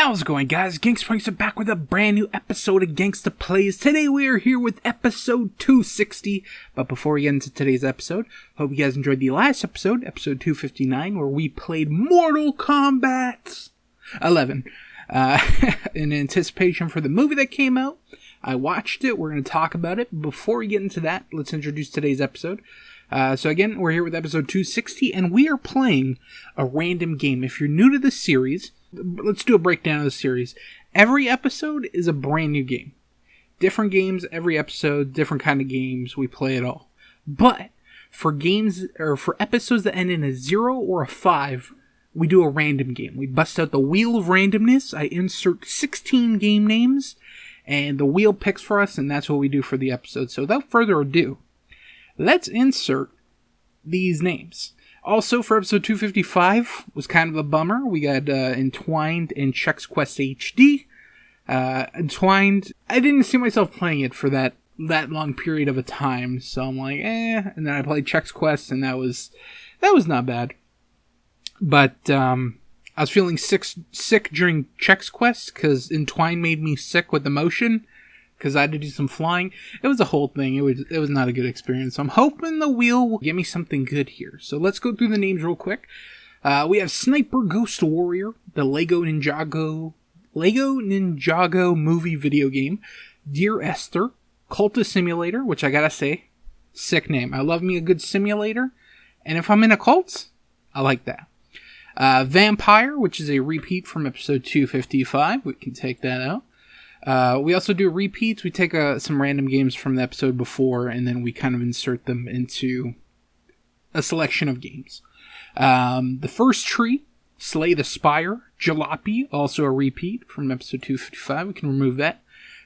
How's it going, guys? GangstaPranksta back with a brand new episode of Gangsta Plays. Today we are here with episode 260. But before we get into today's episode, hope you guys enjoyed the last episode, episode 259, where we played Mortal Kombat 11. In anticipation for the movie that came out. I watched it. We're going to talk about it. Before we get into that, let's introduce today's episode. So again, we're here with episode 260, and we are playing a random game. If you're new to this series, let's do a breakdown of the series. Every episode is a brand new game. Different games, every episode, different kind of games. We play it all. But for games, or for episodes that end in a 0 or a 5, we do a random game. We bust out the wheel of randomness. I insert 16 game names, and the wheel picks for us, and that's what we do for the episode. So without further ado, let's insert these names. Also, for episode 255, was kind of a bummer. We got Entwined and Chex Quest HD. Entwined, I didn't see myself playing it for that long period of a time, so I'm like, eh. And then I played Chex Quest, and that was not bad. But I was feeling sick during Chex Quest, because Entwined made me sick with the motion, because I had to do some flying. It was a whole thing. It was not a good experience. So I'm hoping the wheel will give me something good here. So let's go through the names real quick. We have Sniper Ghost Warrior, the Lego Ninjago movie video game, Dear Esther, Cultist Simulator, which I gotta say, sick name. I love me a good simulator, and if I'm in a cult, I like that. Vampire, which is a repeat from episode 255. We can take that out. We also do repeats. We take some random games from the episode before, and then we kind of insert them into a selection of games. The First Tree, Slay the Spire, Jalopy, also a repeat from episode 255. We can remove that.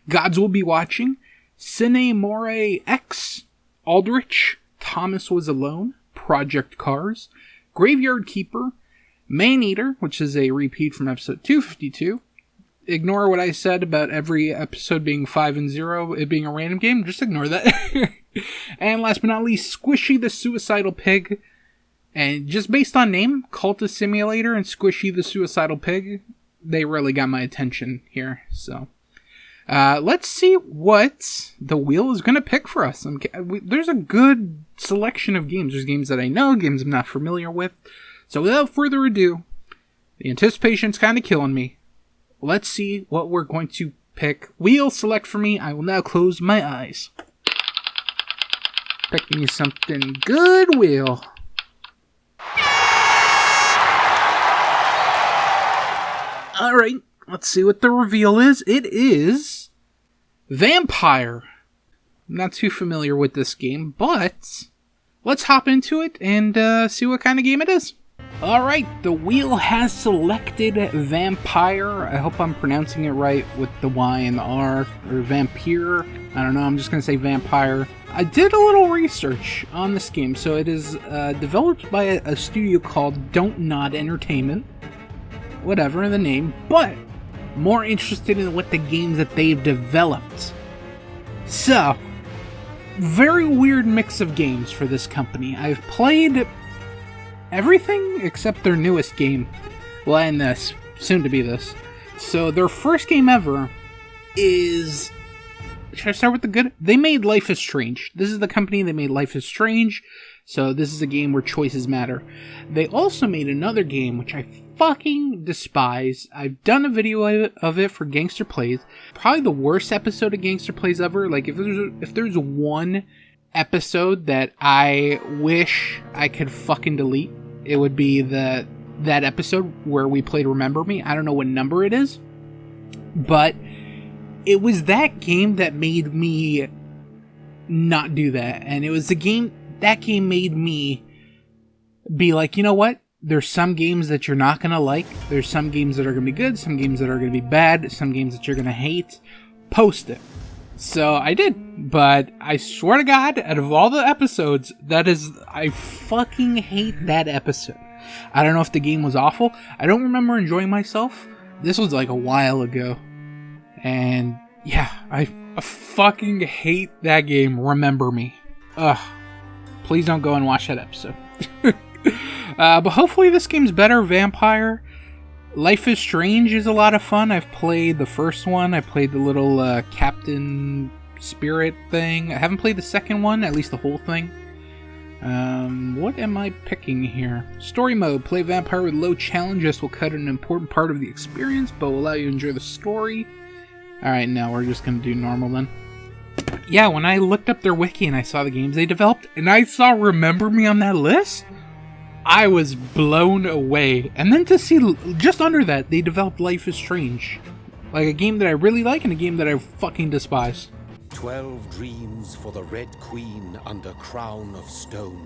Gods Will Be Watching, Cine More X, Aldrich, Thomas Was Alone, Project Cars, Graveyard Keeper, Maneater, which is a repeat from episode 252. Ignore what I said about every episode being 5 and 0, it being a random game. Just ignore that. And last but not least, Squishy the Suicidal Pig. And just based on name, Cultist Simulator and Squishy the Suicidal Pig, they really got my attention here. So, let's see what the wheel is going to pick for us. There's a good selection of games. There's games that I know, games I'm not familiar with. So without further ado, the anticipation's kind of killing me. Let's see what we're going to pick. Wheel select for me. I will now close my eyes. Pick me something good, wheel. Alright, let's see what the reveal is. It is Vampire. I'm not too familiar with this game, but let's hop into it and see what kind of game it is. Alright, the wheel has selected Vampire. I hope I'm pronouncing it right with the Y and the R, or Vampire. I don't know, I'm just going to say Vampire. I did a little research on this game. So it is developed by a studio called Don't Nod Entertainment. Whatever the name, but more interested in what the games that they've developed. So, very weird mix of games for this company. I've played everything except their newest game. Well, and this. Soon to be this. So, their first game ever is... Should I start with the good? They made Life is Strange. This is the company that made Life is Strange. So, this is a game where choices matter. They also made another game, which I fucking despise. I've done a video of it for Gangsta Plays. Probably the worst episode of Gangsta Plays ever. Like, if there's one episode that I wish I could fucking delete, it would be that episode where we played Remember Me. I don't know what number it is, but it was that game that made me not do that. And it was that game made me be like, you know what? There's some games that you're not going to like. There's some games that are going to be good, some games that are going to be bad, some games that you're going to hate. Post it. So I did, but I swear to God, out of all the episodes, I fucking hate that episode. I don't know if the game was awful. I don't remember enjoying myself. This was like a while ago. And yeah, I fucking hate that game, Remember Me. Ugh. Please don't go and watch that episode. But hopefully this game's better. Vampire. Life is Strange is a lot of fun. I've played the first one. I played the little Captain Spirit thing. I haven't played the second one, at least the whole thing. What am I picking here? Story mode. Play vampire with low challenge. This will cut an important part of the experience, but will allow you to enjoy the story. Alright, now we're just gonna do normal then. Yeah, when I looked up their wiki and I saw the games they developed, and I saw Remember Me on that list, I was blown away. And then to see just under that, they developed Life is Strange. Like a game that I really like and a game that I fucking despise. 12 dreams for the Red Queen under crown of stone.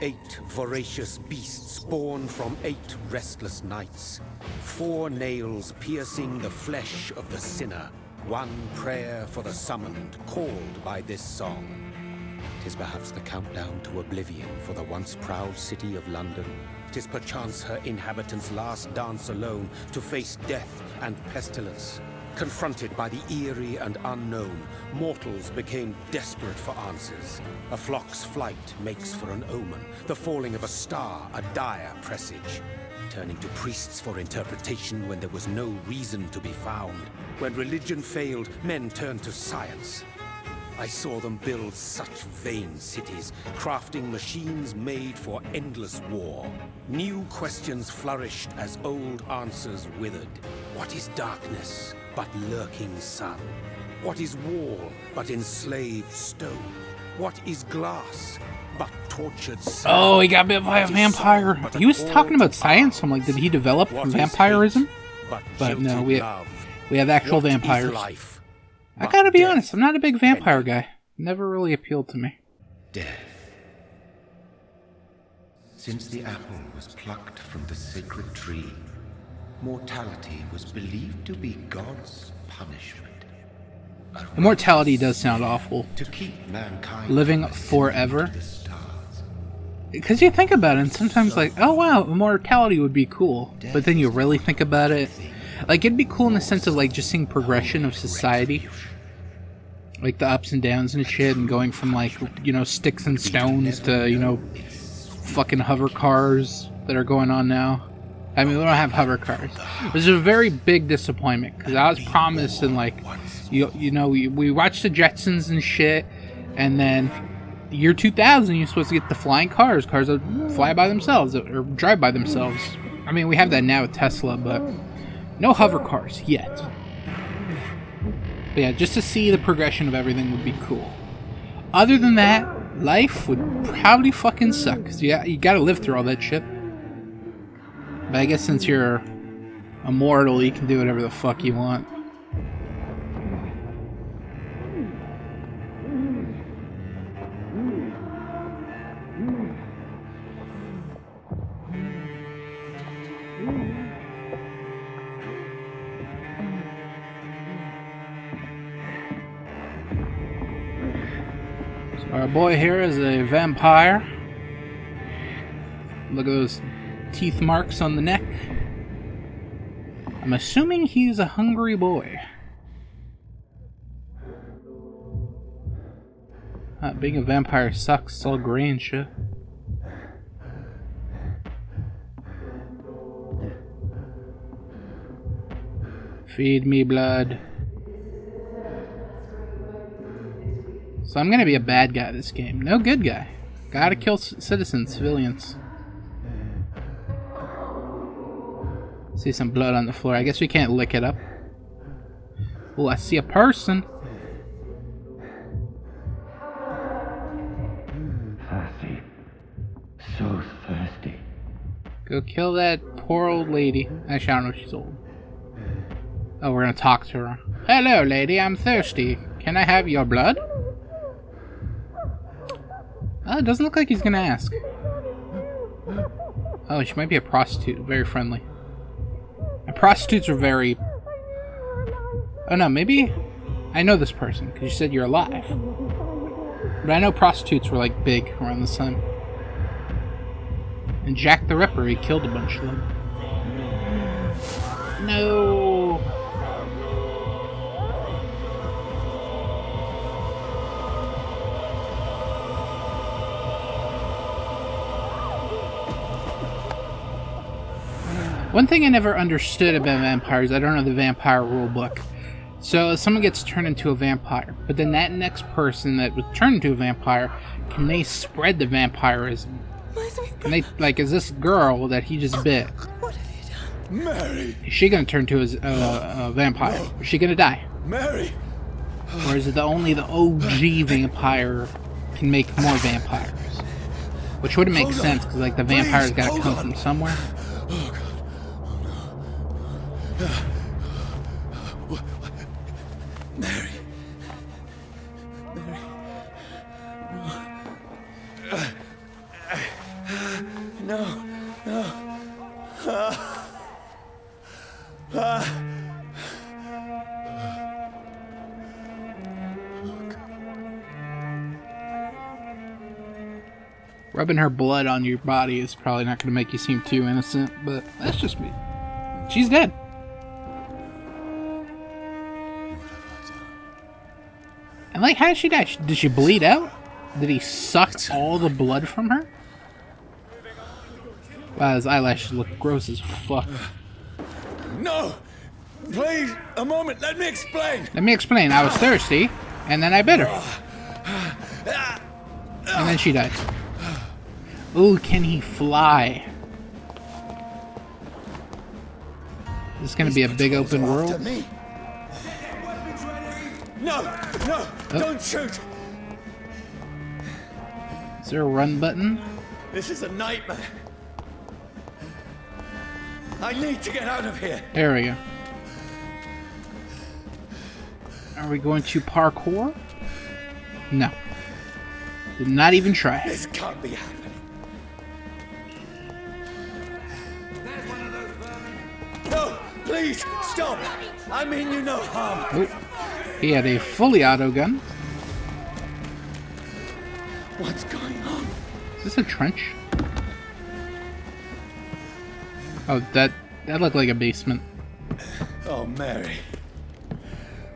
8 voracious beasts born from 8 restless nights. 4 nails piercing the flesh of the sinner. 1 prayer for the summoned, called by this song. 'Tis perhaps the countdown to oblivion for the once proud city of London. 'Tis perchance her inhabitants' last dance alone to face death and pestilence. Confronted by the eerie and unknown, mortals became desperate for answers. A flock's flight makes for an omen, the falling of a star a dire presage. Turning to priests for interpretation when there was no reason to be found. When religion failed, men turned to science. I saw them build such vain cities, crafting machines made for endless war. New questions flourished as old answers withered. What is darkness but lurking sun? What is wall but enslaved stone? What is glass but tortured sun? Oh, he got bit by a vampire. He was talking about science. I'm like, did he develop vampirism? But no, we have actual vampires. I gotta be honest, I'm not a big vampire guy. Never really appealed to me. Death. Since the apple was plucked from the sacred tree, mortality was believed to be God's punishment. Immortality does sound awful. To keep mankind living forever. Because you think about it, and sometimes like, oh wow, immortality would be cool. But then you really think about it. Like, it'd be cool in the sense of, like, just seeing progression of society. Like, the ups and downs and shit, and going from, like, you know, sticks and stones to, you know, fucking hover cars that are going on now. I mean, we don't have hover cars. Which is a very big disappointment, because I was promised, and, like, you know, we watched the Jetsons and shit, and then the year 2000, you're supposed to get the flying cars that fly by themselves, or drive by themselves. I mean, we have that now with Tesla, but no hover cars yet. But yeah, just to see the progression of everything would be cool. Other than that, life would probably fucking suck. Cause you gotta live through all that shit. But I guess since you're immortal, you can do whatever the fuck you want. Our boy here is a vampire. Look at those teeth marks on the neck. I'm assuming he's a hungry boy. Being a vampire sucks. It's all gray and shit. Feed me blood. So I'm gonna be a bad guy this game. No good guy. Gotta kill citizens, civilians. See some blood on the floor. I guess we can't lick it up. Oh, I see a person. Thirsty. So thirsty. Go kill that poor old lady. Actually, I don't know if she's old. Oh, we're gonna talk to her. Hello, lady. I'm thirsty. Can I have your blood? Oh, it doesn't look like he's gonna ask. Oh, she might be a prostitute. Very friendly. And prostitutes are very... Oh no, maybe... I know this person, because you said you're alive. But I know prostitutes were, like, big around this time. And Jack the Ripper, he killed a bunch of them. No! One thing I never understood about vampires, I don't know the vampire rulebook. So someone gets turned into a vampire, but then that next person that was turned into a vampire, can they spread the vampirism? Can they, like, is this girl that he just bit? What have you done? Mary! Is she gonna turn to a vampire? Is she gonna die? Mary! Or is it only the OG vampire can make more vampires? Which wouldn't make sense, because, like, the vampires gotta come from somewhere. Oh, God. Oh, no. Mary. Mary. No. No. Rubbing her blood on your body is probably not going to make you seem too innocent, but that's just me. She's dead. And like, how did she die? Did she bleed out? Did he suck all the blood from her? Wow, his eyelashes look gross as fuck. No! Please, a moment, let me explain! Let me explain. I was thirsty, and then I bit her. And then she died. Ooh, can he fly? This is gonna be a big open world. No! Don't shoot! Is there a run button? This is a nightmare. I need to get out of here. There we go. Are we going to parkour? No. Did not even try. This can't be happening. No, please, stop. I mean you no harm. Oh, he had a fully auto gun. What's going on? Is this a trench? Oh, that looked like a basement. Oh, Mary.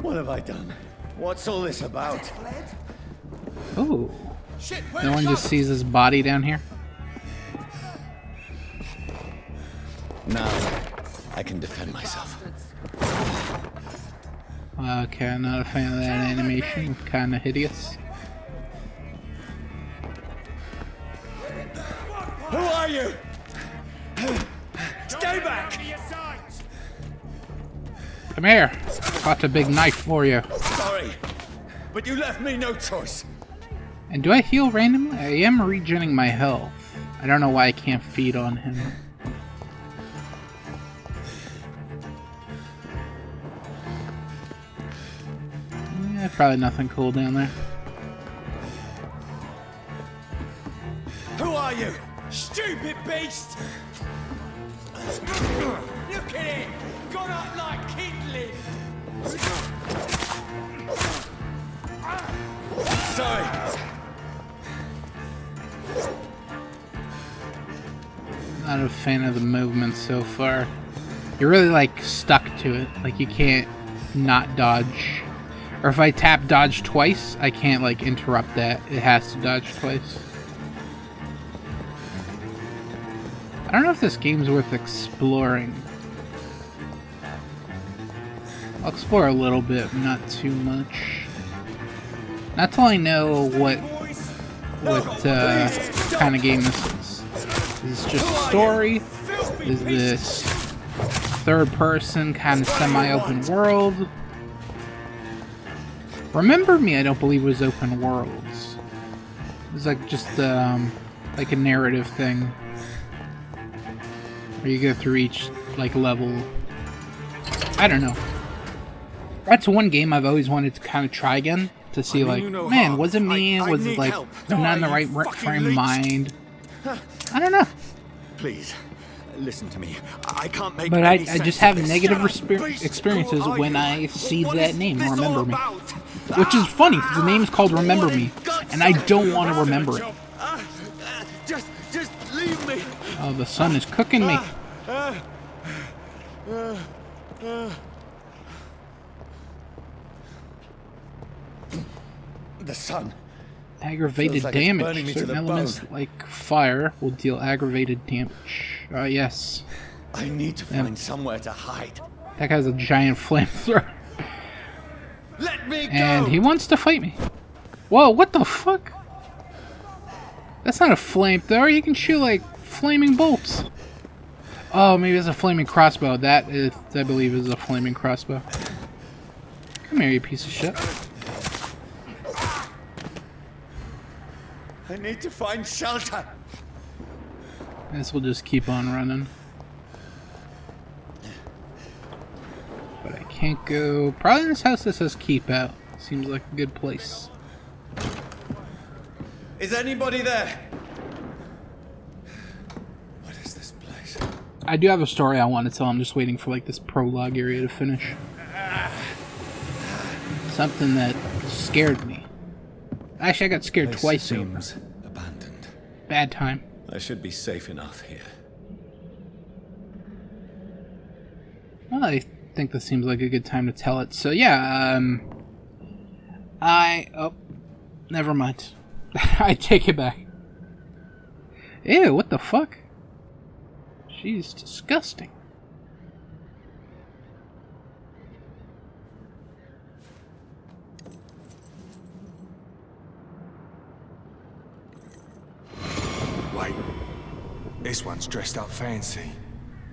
What have I done? What's all this about? Oh. No one just sees his body down here? Now, I can defend myself. Okay, I'm not a fan of that animation. Kinda hideous. Who are you? Stay back! Come here. Got a big knife for you. Sorry, but you left me no choice. And do I heal randomly? I am regenerating my health. I don't know why I can't feed on him. Yeah, probably nothing cool down there. Who are you? Stupid beast! Look at it! Got up like kidling! Sorry. Not a fan of the movement so far. You're really like stuck to it. Like you can't not dodge. Or if I tap dodge twice, I can't like interrupt that. It has to dodge twice. I don't know if this game's worth exploring. I'll explore a little bit, not too much. Not till I know what kind of game this is. Is this just a story? Is this third person kind of semi-open world? Remember Me, I don't believe was open worlds. It was like just like a narrative thing. Where you go through each like level. I don't know. That's one game I've always wanted to kind of try again. To see like, man, was it me? Was it like, I'm not in the right frame of mind? I don't know. Please, listen to me. I can't make But any I just sense have of this. negative Please, experiences who are when you? I see What that is name, this Remember all Me. about? Which is funny, because the name is called Remember Me, and I don't want to remember it. Just leave me. Oh, the sun is cooking me. The sun. Aggravated Feels like it's burning damage. me to Certain the elements bone. like fire will deal aggravated damage. Yes. I need to find somewhere to hide. That guy's a giant flamethrower. Let me go! And he wants to fight me. Whoa, what the fuck? That's not a flamethrower. You can shoot, like, flaming bolts. Oh, maybe it's a flaming crossbow. That is, I believe, is a flaming crossbow. Come here, you piece of shit. I need to find shelter. I guess we'll just keep on running. But I can't go... Probably in this house that says keep out. Seems like a good place. Is anybody there? What is this place? I do have a story I want to tell. I'm just waiting for like this prologue area to finish. Something that scared me. Actually, I got scared twice over. Abandoned. Bad time. I should be safe enough here. Well, I think this seems like a good time to tell it. So yeah, oh, never mind. I take it back. Ew, what the fuck? She's disgusting. Wait, this one's dressed up fancy.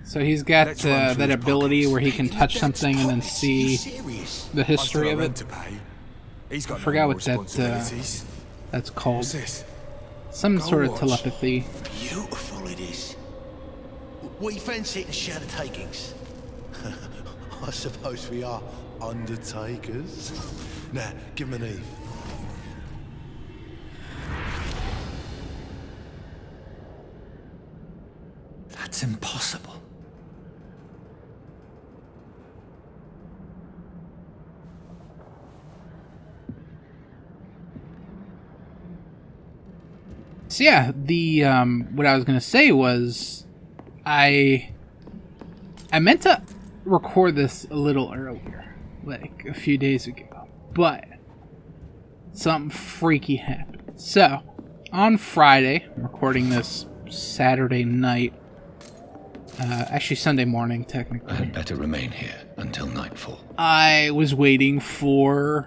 So he's got Let's run through that his ability pockets. where he can touch something and then see the history of it. He's got Forgot no what that, responsibilities. That's called. What's this? Some Go sort of watch. telepathy. Beautiful it is. We fancy it to share the takings. I suppose we are undertakers. Now, give him an Eve. That's impossible. So yeah, the what I was gonna say was I meant to record this a little earlier, like a few days ago, but something freaky happened. So on Friday, I'm recording this Saturday night, actually Sunday morning technically. I had better remain here until nightfall. I was waiting for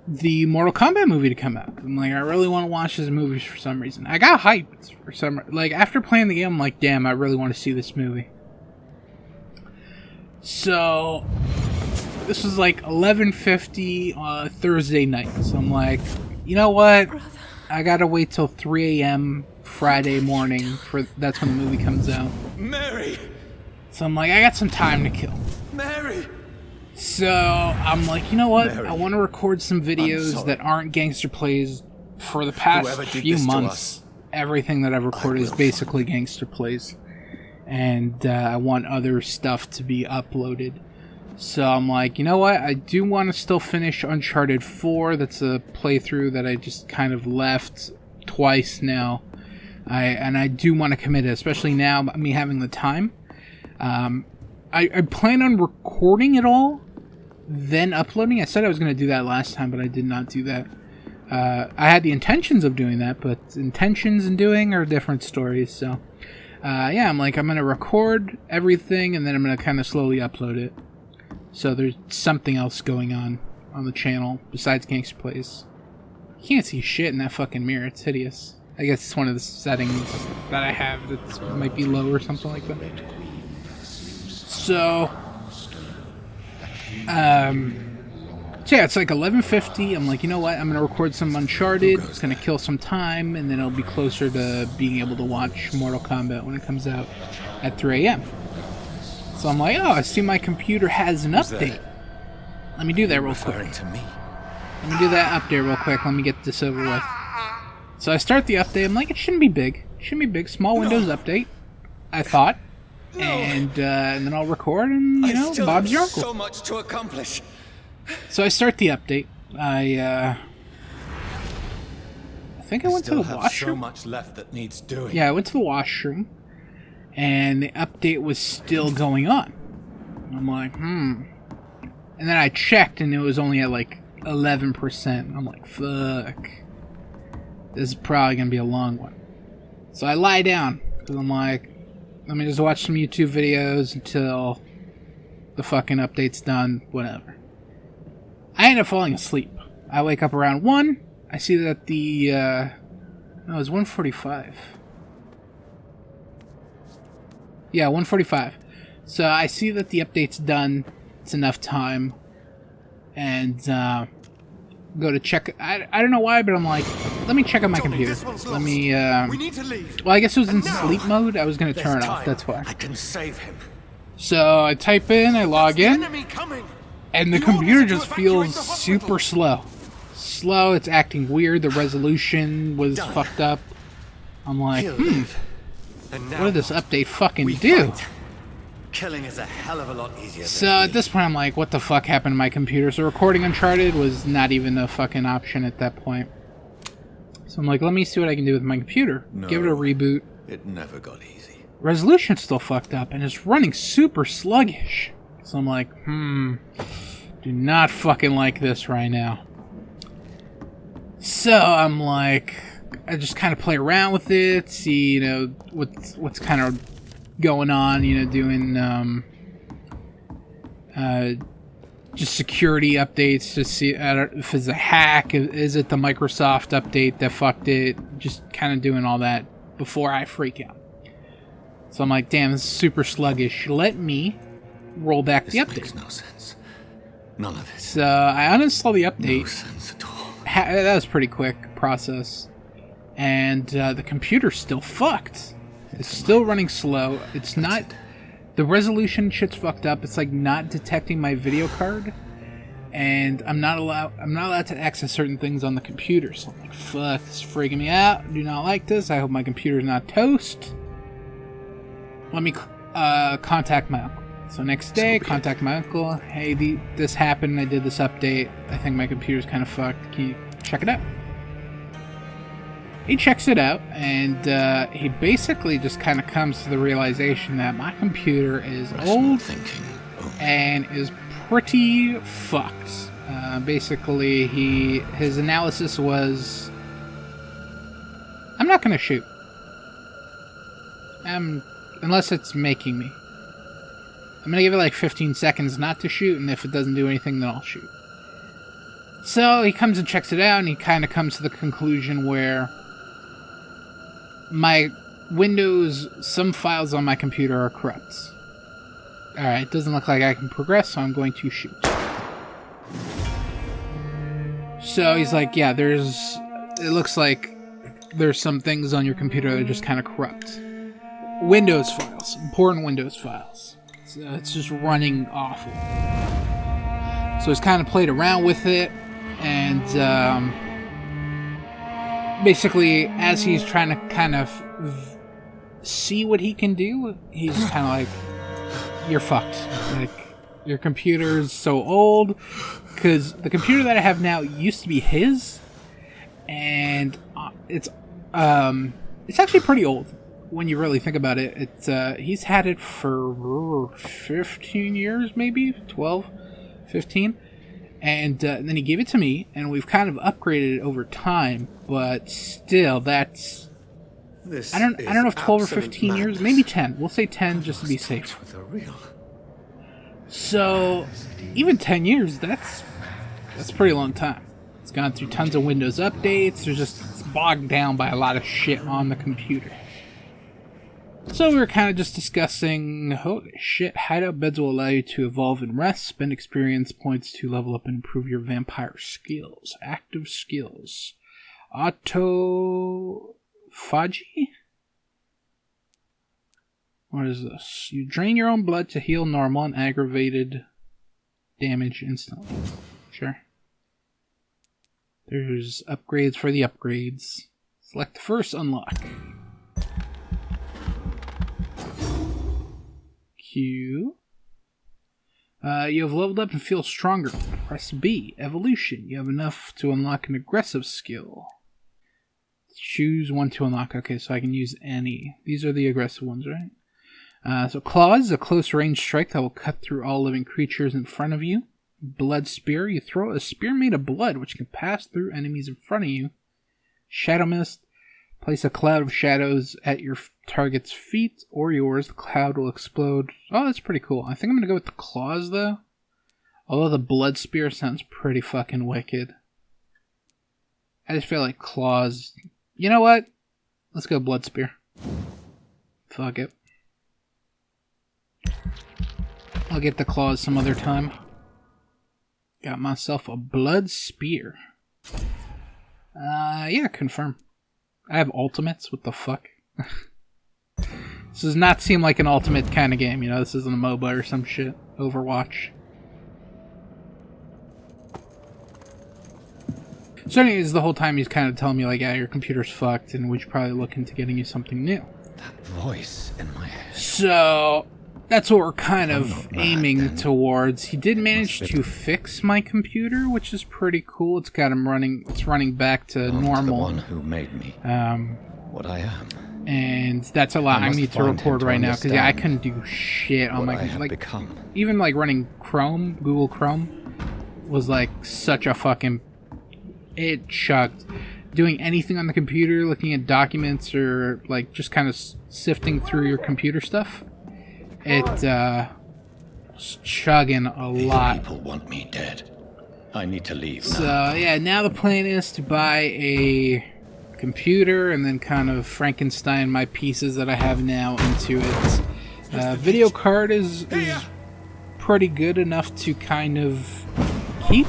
the Mortal Kombat movie to come out. I'm like, I really want to watch this movie for some reason. I got hyped for some, like, after playing the game, I'm like, damn, I really want to see this movie. So this was like 11:50 Thursday night. So I'm like, you know what? I gotta wait till 3 a.m. Friday morning for that's when the movie comes out. Mary! So I'm like, I got some time to kill. Mary! So I'm like, you know what? Mary, I want to record some videos sorry. that aren't Gangsta Plays for the past Whoever did few this to months. us, Everything that I've recorded is will basically Gangsta Plays, and I want other stuff to be uploaded. So I'm like, you know what? I do want to still finish Uncharted 4. That's a playthrough that I just kind of left twice now. I do want to commit it, especially now, me having the time. I plan on recording it all, then uploading. I said I was going to do that last time, but I did not do that. I had the intentions of doing that, but intentions and doing are different stories. So, yeah, I'm going to record everything, and then I'm going to kind of slowly upload it. So there's something else going on the channel besides Gangsta Plays. You can't see shit in that fucking mirror. It's hideous. I guess it's one of the settings that I have that might be low or something like that. So, so yeah, it's like 11:50. I'm like, you know what? I'm gonna record some Uncharted. It's gonna kill some time, and then it'll be closer to being able to watch Mortal Kombat when it comes out at 3 a.m. So I'm like, oh, I see my computer has an update. Let me do that real quick. referring to me. Let me do that update real quick. Let me get this over with. So I start the update. I'm like, it shouldn't be big. It shouldn't be big. Small Windows update, I thought. And then I'll record, and you know, Bob's your uncle. So much to accomplish. So I start the update. I think I went to the So washroom. much left that needs doing. Yeah, I went to the washroom, and the update was still going on. I'm like, And then I checked, and it was only at like 11%. I'm like, fuck. This is probably gonna be a long one. So I lie down, because I'm like, let me just watch some YouTube videos until the fucking update's done, whatever. I end up falling asleep. I wake up around 1. I see that the, no, it was 1:45. Yeah, 1:45. So I see that the update's done. It's enough time. And, go to check. I don't know why, but I'm like, let me check on my computer. Let me, We need to leave. well, I guess it was in sleep mode. I was going to turn it off. That's why. I can save him. So I type in, I log in, Enemy coming. and the computer just feels super slow. Slow, it's acting weird, the resolution was fucked up. I'm like, And now what did this update fucking do? killing is a hell of a lot easier. So at this point I'm like, what the fuck happened to my computer? So recording Uncharted was not even a fucking option at that point. So I'm like, let me see what I can do with my computer. Give it a reboot. It never got easy. Resolution's still fucked up, and it's running super sluggish. So I'm like, do not fucking like this right now. So I'm like, I just kind of play around with it, see, you know, what's kind of going on, you know, doing just security updates to see if it's a hack, is it the Microsoft update that fucked it, just kind of doing all that before I freak out. So I'm like, damn, this is super sluggish. Let me roll back the update. Makes no sense. None of it. So I uninstall the update. No sense at all. That was a pretty quick process. And the computer's still fucked. It's still running slow. It's not... The resolution shit's fucked up. It's like not detecting my video card. And I'm not allowed to access certain things on the computer. So I'm like, fuck, this is freaking me out. Do not like this. I hope my computer's not toast. Let me contact my uncle. So next day, contact my uncle. Hey, this happened. I did this update. I think my computer's kind of fucked. Can you check it out? He checks it out, and he basically just kind of comes to the realization that my computer is old and is pretty fucked. Basically, his analysis was, I'm not going to shoot. Unless it's making me. I'm going to give it like 15 seconds not to shoot, and if it doesn't do anything, then I'll shoot. So he comes and checks it out, and he kind of comes to the conclusion where my Windows, some files on my computer are corrupt. Alright, it doesn't look like I can progress, so I'm going to shoot. So he's like, yeah, it looks like there's some things on your computer that are just kind of corrupt. Windows files, important Windows files. So it's just running awful. So he's kind of played around with it, and basically, as he's trying to kind of see what he can do, he's kind of like, you're fucked. Like, your computer's so old, because the computer that I have now used to be his, and it's actually pretty old when you really think about it. He's had it for 15 years, maybe 12, 15. And then he gave it to me, and we've kind of upgraded it over time, but still, that's... I don't know if 12 or 15 years, maybe 10. We'll say 10 just to be safe. So, even 10 years, that's a pretty long time. It's gone through tons of Windows updates. It's bogged down by a lot of shit on the computer. So we were kind of just discussing, holy shit, hideout beds will allow you to evolve and rest, spend experience points to level up and improve your vampire skills. Active skills. Autophagy? What is this? You drain your own blood to heal normal and aggravated damage instantly. Sure. There's upgrades for the upgrades. Select the first unlock. Q. You have leveled up and feel stronger. Press B. Evolution. You have enough to unlock an aggressive skill. Choose one to unlock. Okay, so I can use any. These are the aggressive ones, right? So Claws, a close range strike that will cut through all living creatures in front of you. Blood Spear. You throw a spear made of blood which can pass through enemies in front of you. Shadow Mist. Place a cloud of shadows at your target's feet or yours. The cloud will explode. Oh, that's pretty cool. I think I'm going to go with the claws, though. Although the blood spear sounds pretty fucking wicked. I just feel like claws... You know what? Let's go blood spear. Fuck it. I'll get the claws some other time. Got myself a blood spear. Yeah, confirm. I have ultimates? What the fuck? This does not seem like an ultimate kind of game, you know? This isn't a MOBA or some shit. Overwatch. So anyways, the whole time he's kind of telling me, like, yeah, your computer's fucked, and we should probably look into getting you something new. That voice in my head. So... that's what we're kind of aiming towards. He did manage to fix my computer, which is pretty cool. It's got him running. It's running back to normal. The one who made me what I am. And that's allowing me to record right now because yeah, I couldn't do shit on my like even like running Chrome, Google Chrome was like such a fucking it chugged. Doing anything on the computer, looking at documents or like just kind of sifting through your computer stuff. It's chugging a lot. People want me dead. I need to leave now. So yeah, now the plan is to buy a computer and then kind of Frankenstein my pieces that I have now into it. Video card is pretty good enough to kind of keep.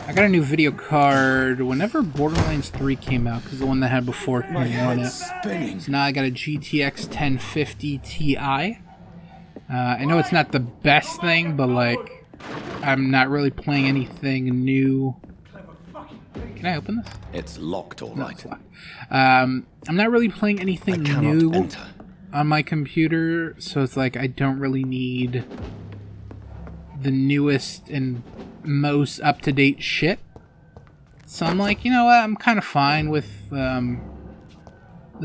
I got a new video card whenever Borderlands 3 came out, because the one that I had before couldn't run it. So now I got a GTX 1050 Ti. I know it's not the best thing, but like, I'm not really playing anything new. Can I open this? It's locked, all right. No, I'm not really playing anything new on my computer, so it's like I don't really need the newest and most up-to-date shit. So I'm like, you know what, I'm kind of fine with the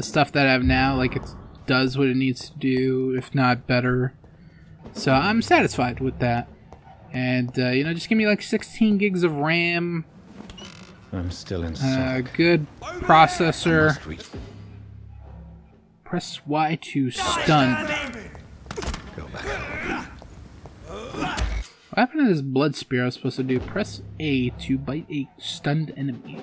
stuff that I have now. Like, it does what it needs to do, if not better. So I'm satisfied with that. And, you know, just give me like 16 gigs of RAM. I'm still in good processor. Press Y to stun. Go back. What happened to this blood spear I was supposed to do? Press A to bite a stunned enemy.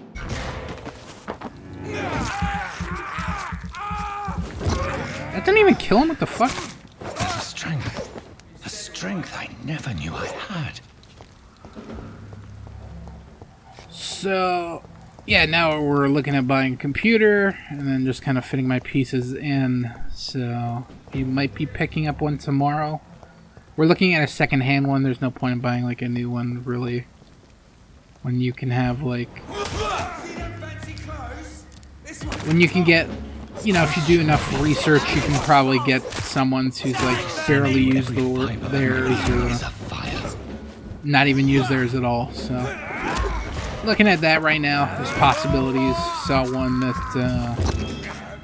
That didn't even kill him? What the fuck? There's a strength I never knew I had. So, yeah, now we're looking at buying a computer and then just kind of fitting my pieces in. So, you might be picking up one tomorrow. We're looking at a second-hand one. There's no point in buying like a new one, really, when you can have like, when you can get, you know, if you do enough research, you can probably get someone who's like barely used theirs or not even use theirs at all. So, looking at that right now, there's possibilities. Saw one that.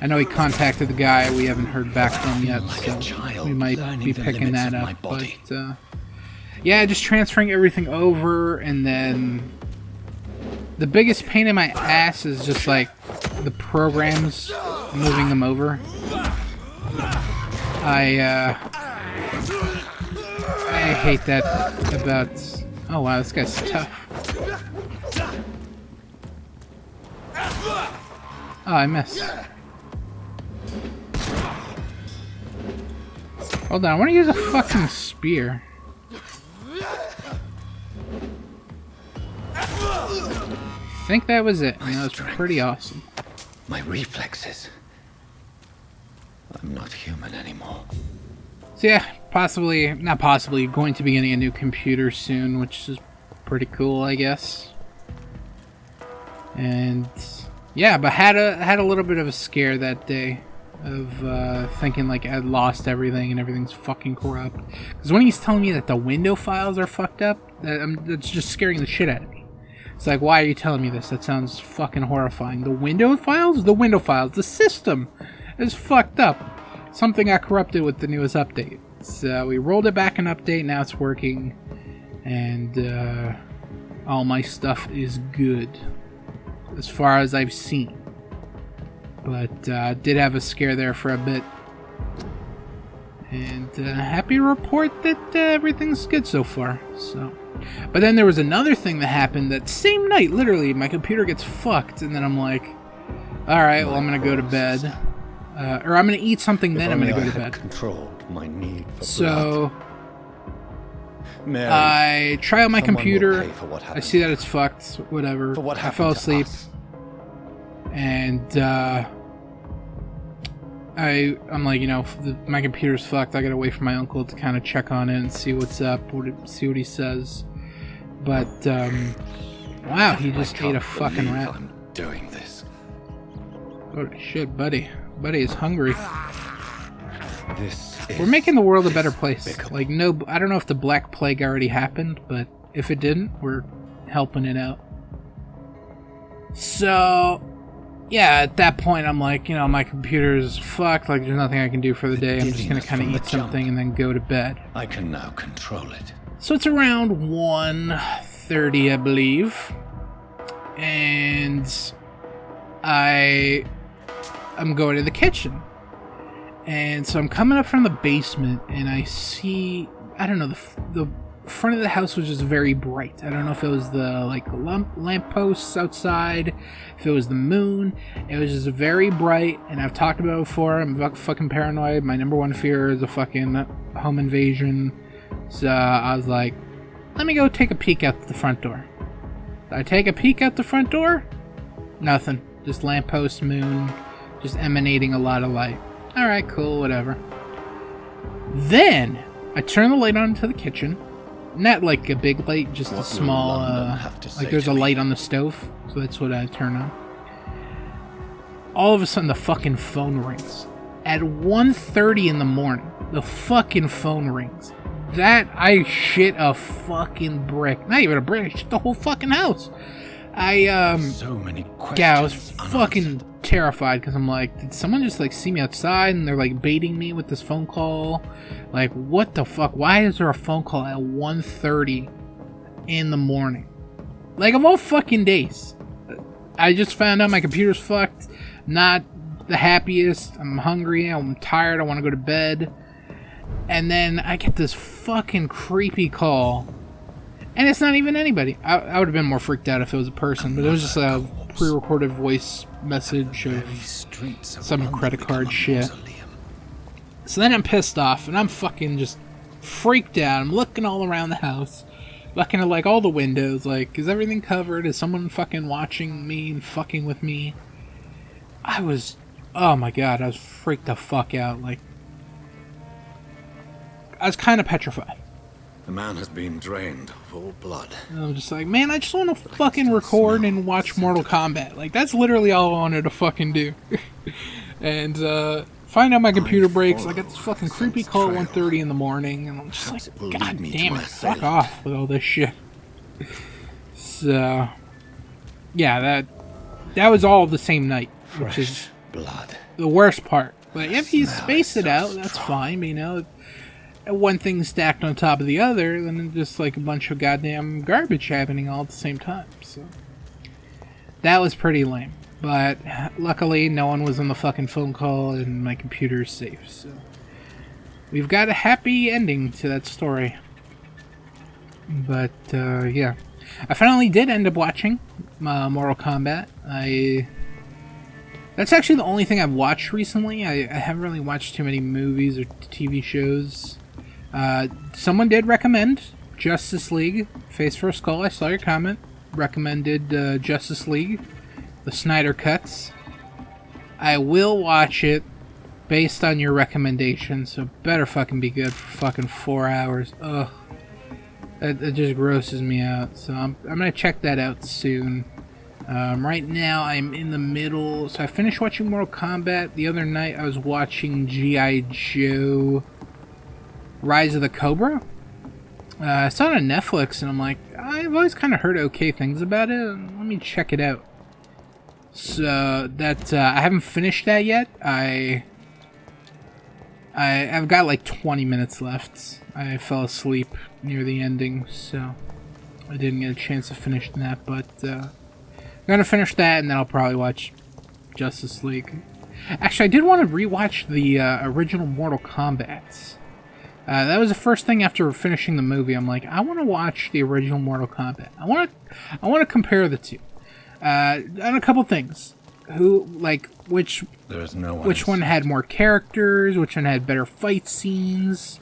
I know he contacted the guy. We haven't heard back from yet, so we might be picking that up. But yeah, just transferring everything over, and then the biggest pain in my ass is just like the programs, moving them over. I hate that about. Oh wow, this guy's tough. Oh, I missed. Hold on, I want to use a fucking spear. I think that was it. That was pretty awesome. My reflexes. I'm not human anymore. So yeah, not possibly, going to be getting a new computer soon, which is pretty cool, I guess. And yeah, but had a little bit of a scare that day of thinking like I'd lost everything and everything's fucking corrupt. Because when he's telling me that the window files are fucked up, that's just scaring the shit out of me. It's like, why are you telling me this? That sounds fucking horrifying. The window files? The window files. The system is fucked up. Something got corrupted with the newest update. So we rolled it back an update, now it's working. And all my stuff is good. as far as I've seen. But did have a scare there for a bit. And happy to report that everything's good so far. So, but then there was another thing that happened that same night. Literally, my computer gets fucked, and then I'm like, all right, well, I'm gonna go to bed, or I'm gonna eat something. Then I'm gonna go to bed. Controlled my need for So blood. Mary, I try out my someone will computer. pay for what I happened see that to it's fucked. Whatever. for what I happened fell to asleep, us. and I'm like, you know, my computer's fucked. I gotta wait for my uncle to kind of check on it and see what's up, see what he says. But wow, he just ate a fucking rat. I'm doing this. Holy shit, buddy. Buddy is hungry. This We're is making the world a better place. despicable. Like, no, I don't know if the Black Plague already happened, but if it didn't, we're helping it out. So, yeah, at that point, I'm like, you know, my computer's fucked. Like, there's nothing I can do for the day. I'm just gonna dizziness kind of from the eat something and then go to bed. I can now control it. So it's around 1:30, I believe, and I'm going to the kitchen. And so I'm coming up from the basement, and I see, I don't know, the front of the house was just very bright. I don't know if it was the lamp posts outside, if it was the moon. It was just very bright, and I've talked about it before. I'm fucking paranoid. My number one fear is a fucking home invasion. So I was like, let me go take a peek out the front door. I take a peek out the front door. Nothing. Just lamppost, moon, just emanating a lot of light. Alright, cool, whatever. Then, I turn the light on to the kitchen. Not like a big light, just What a will small, London have to say like there's to a me? light on the stove. So that's what I turn on. All of a sudden, the fucking phone rings. At 1:30 in the morning, the fucking phone rings. That, I shit a fucking brick. Not even a brick, I shit the whole fucking house. So many questions. Yeah, I was unanswered. fucking terrified because I'm like, did someone just like see me outside and they're like baiting me with this phone call? Like, what the fuck? Why is there a phone call at 1:30 in the morning? Like, of all fucking days. I just found out my computer's fucked. Not the happiest. I'm hungry. I'm tired. I want to go to bed. And then I get this fucking creepy call. And it's not even anybody. I would have been more freaked out if it was a person, but it was just a pre-recorded voice message of Streets of some London credit become card a shit. mausoleum. So then I'm pissed off, and I'm fucking just freaked out. I'm looking all around the house, looking at like all the windows, like, is everything covered? Is someone fucking watching me and fucking with me? Oh my god, I was freaked the fuck out. Like, I was kind of petrified. The man has been drained of all blood. And I'm just like, man, I just want to fucking record and watch Mortal Kombat. Like, that's literally all I wanted to fucking do. And, find out my computer breaks. I got this fucking creepy call at 1:30 in the morning, and I'm just Perhaps it will like, lead god me to damn my it, fuck assailant." off with all this shit. So, yeah, that was all the same night, which is Fresh blood. the worst part. But if you Smell space is it so out, that's strong. fine, you know. One thing stacked on top of the other, then it's just like a bunch of goddamn garbage happening all at the same time. So that was pretty lame. But luckily, no one was on the fucking phone call, and my computer's safe. So we've got a happy ending to that story. But yeah, I finally did end up watching Mortal Kombat. That's actually the only thing I've watched recently. I haven't really watched too many movies or TV shows. Someone did recommend Justice League, Face for a Skull. I saw your comment. Recommended Justice League, the Snyder Cuts. I will watch it based on your recommendation, so better fucking be good for fucking 4 hours. Ugh. It just grosses me out. So I'm gonna check that out soon. Right now I'm in the middle. So I finished watching Mortal Kombat. The other night I was watching G.I. Joe Rise of the Cobra. I saw it on Netflix, and I'm like, I've always kind of heard okay things about it. Let me check it out. So that I haven't finished that yet. I've got like 20 minutes left. I fell asleep near the ending, so I didn't get a chance to finish that. But gonna finish that, and then I'll probably watch Justice League. Actually, I did want to rewatch the original Mortal Kombat. That was the first thing after finishing the movie. I'm like, I want to watch the original Mortal Kombat. I want to compare the two. On a couple things. Which one had more characters? Which one had better fight scenes?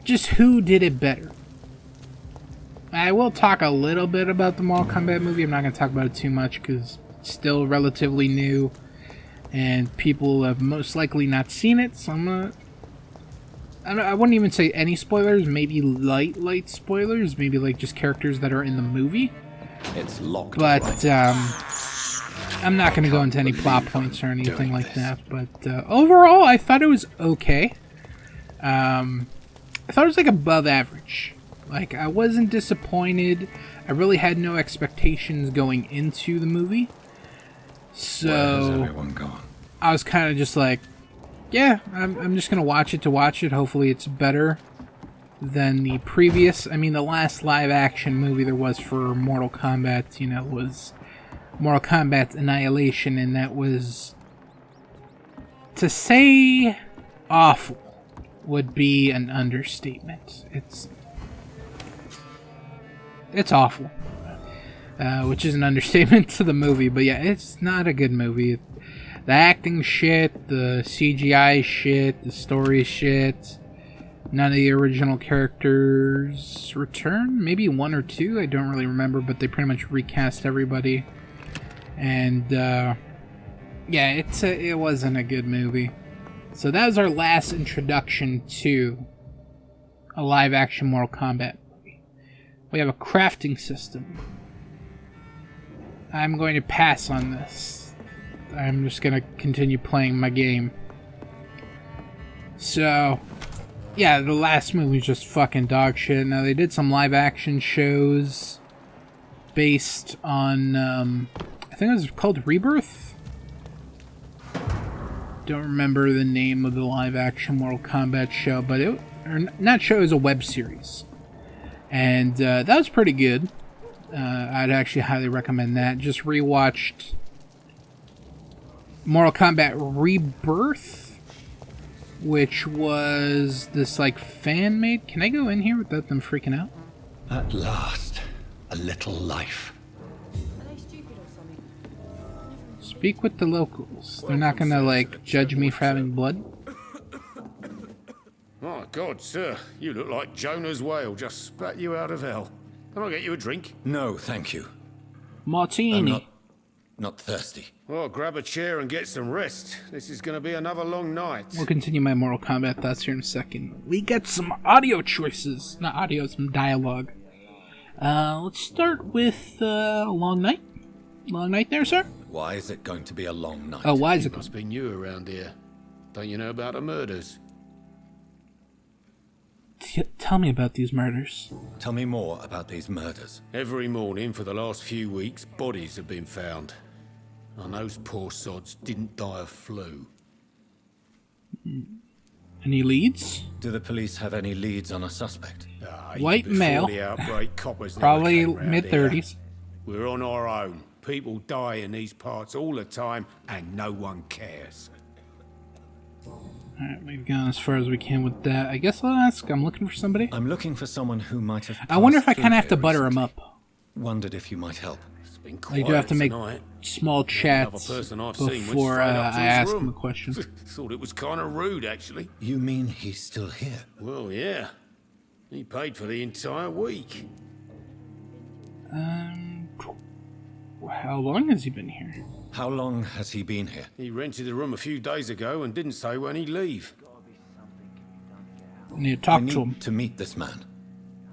Just who did it better? I will talk a little bit about the Mortal Kombat movie. I'm not going to talk about it too much because it's still relatively new. And people have most likely not seen it, so I wouldn't even say any spoilers, maybe light spoilers, maybe like just characters that are in the movie. It's locked. But I'm not going to go into any plot points or anything like that. But overall, I thought it was okay. I thought it was like above average. Like, I wasn't disappointed. I really had no expectations going into the movie. So where has everyone gone? I was kind of just like, yeah, I'm just going to watch it to watch it. Hopefully it's better than the previous. I mean, the last live action movie there was for Mortal Kombat, was Mortal Kombat Annihilation, and that was, to say awful would be an understatement. It's awful. Which is an understatement to the movie, but yeah, it's not a good movie. The acting shit, the CGI shit, the story shit. None of the original characters return. Maybe one or two, I don't really remember, but they pretty much recast everybody. And yeah, it wasn't a good movie. So that was our last introduction to a live-action Mortal Kombat movie. We have a crafting system. I'm going to pass on this. I'm just going to continue playing my game. So, yeah, the last movie was just fucking dog shit. Now, they did some live-action shows based on, I think it was called Rebirth? Don't remember the name of the live-action Mortal Kombat show, but it was a web series. And that was pretty good. I'd actually highly recommend that. Just rewatched Mortal Kombat Rebirth, which was this like fan-made. Can I go in here without them freaking out? At last, a little life. Speak with the locals. They're not gonna like judge me for having blood. My God, sir, you look like Jonah's whale just spat you out of hell. Can I get you a drink? No, thank you. Martini. I'm not thirsty. Well, grab a chair and get some rest. This is going to be another long night. We'll continue my Mortal Kombat thoughts here in a second. We get some audio choices. Not audio, some dialogue. Let's start with Long Night. Long night there, sir? Why is it going to be a long night? Oh, why is it? Must be new around here. Don't you know about the murders? Tell me about these murders. Tell me more about these murders. Every morning for the last few weeks, bodies have been found. And those poor sods didn't die of flu. Any leads? Do the police have any leads on a suspect? White Before male. the outbreak, coppers never Probably came round mid-30s. here. We're on our own. People die in these parts all the time, and no one cares. Alright, we've gone as far as we can with that. I guess I'll ask. I'm looking for somebody. I'm looking for someone who might have. I wonder if I passed kind of have through to here butter him recently. up. Wondered if you might help. It's been I quiet do have to make tonight. small Another chats person I've seen went before straight up to I his ask room. him a question. Thought it was kind of rude, actually. You mean he's still here? Well, yeah. He paid for the entire week. How long has he been here? How long has he been here? He rented the room a few days ago and didn't say when he'd leave. I need to I talk to him. need to meet this man.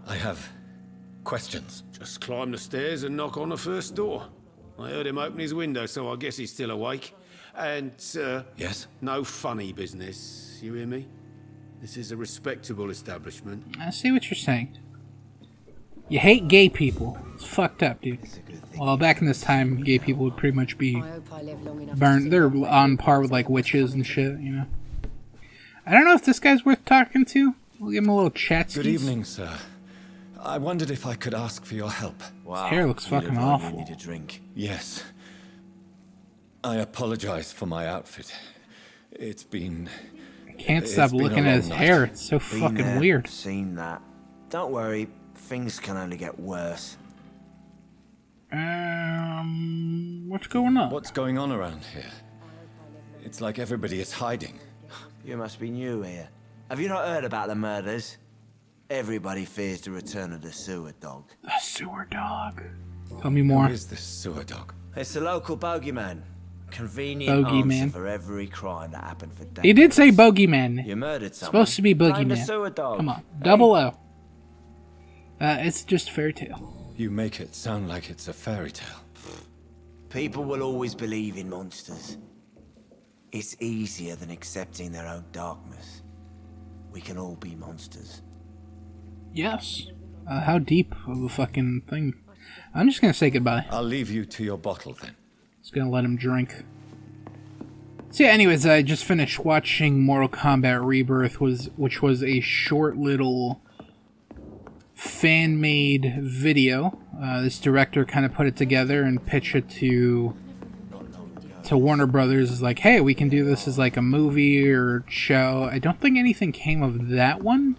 I have questions. Just climb the stairs and knock on the first door. I heard him open his window, so I guess he's still awake. And, Yes? no funny business. You hear me? This is a respectable establishment. I see what you're saying. You hate gay people. It's fucked up, dude. Well, back in this time, gay people would pretty much be burned. They're on par with, like, witches and shit, you know? I don't know if this guy's worth talking to. We'll give him a little chat. Good evening, sir. I wondered if I could ask for your help. Wow. His hair looks you fucking look like awful. You need a drink. Yes. I apologize for my outfit. It's been... Can't stop been a looking at his long hair. night. It's so Been fucking there, weird. Seen that. Don't worry, things can only get worse. What's going on? What's going on around here? It's like everybody is hiding. You must be new here. Have you not heard about the murders? Everybody fears the return of the sewer dog. The sewer dog. Tell me more. Who is this sewer dog? It's the local bogeyman. Convenient Bogeyman. answer for every crime that happened for decades. He did say bogeyman. You murdered someone. Supposed to be Blame the boogeyman. sewer dog. Come on. Hey, Double O. It's just fairy tale. You make it sound like it's a fairy tale. people will always believe in monsters. It's easier than accepting their own darkness. We can all be monsters. Yes. How deep of a fucking thing. I'm just gonna say goodbye. I'll leave you to your bottle then. Just gonna let him drink. So yeah, anyways, I just finished watching Mortal Kombat Rebirth, which was a short little fan-made video. This director kind of put it together and pitched it to Warner Brothers. Is like, hey, we can do this as like a movie or show. I don't think anything came of that one,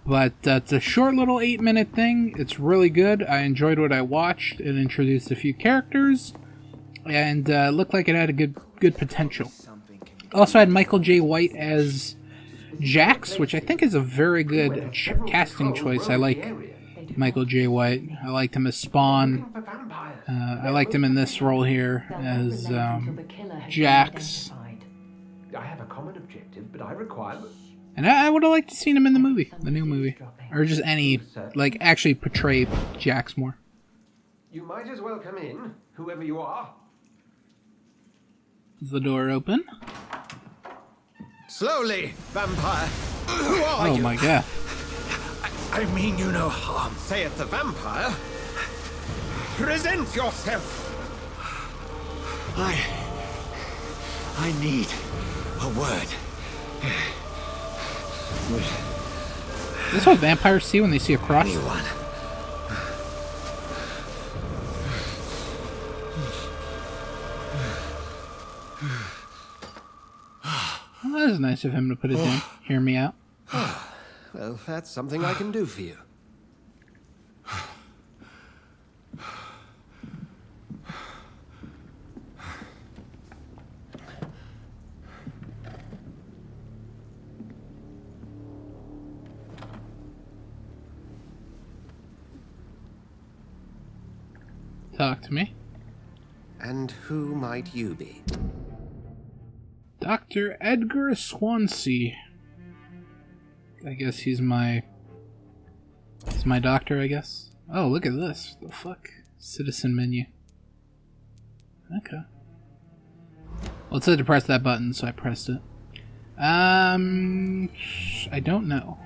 but it's a short little 8-minute thing. It's really good. I enjoyed what I watched. It introduced a few characters, and looked like it had a good potential. Also had Michael J. White as Jax, which I think is a very good casting choice. I like Michael J. White. I liked him as Spawn. I liked him in this role here as Jax. I have a common objective, but I require... And I would have liked to seen him in the movie, the new movie. Or just any, like, actually portray Jax more. You might as well come in, whoever you are. Is the door open? Slowly, vampire. Who are you? Oh my god. I mean you no harm, saith the vampire. Present yourself. I need a word. Is this what vampires see when they see a cross? Anyone. Well, that was nice of him to put it down. Hear me out. Well, that's something I can do for you. Talk to me. And who might you be? Dr. Edgar Swansea. I guess he's my doctor, I guess. Oh, look at this. The fuck? Citizen menu. Okay. Well, it said to press that button, so I pressed it. I don't know.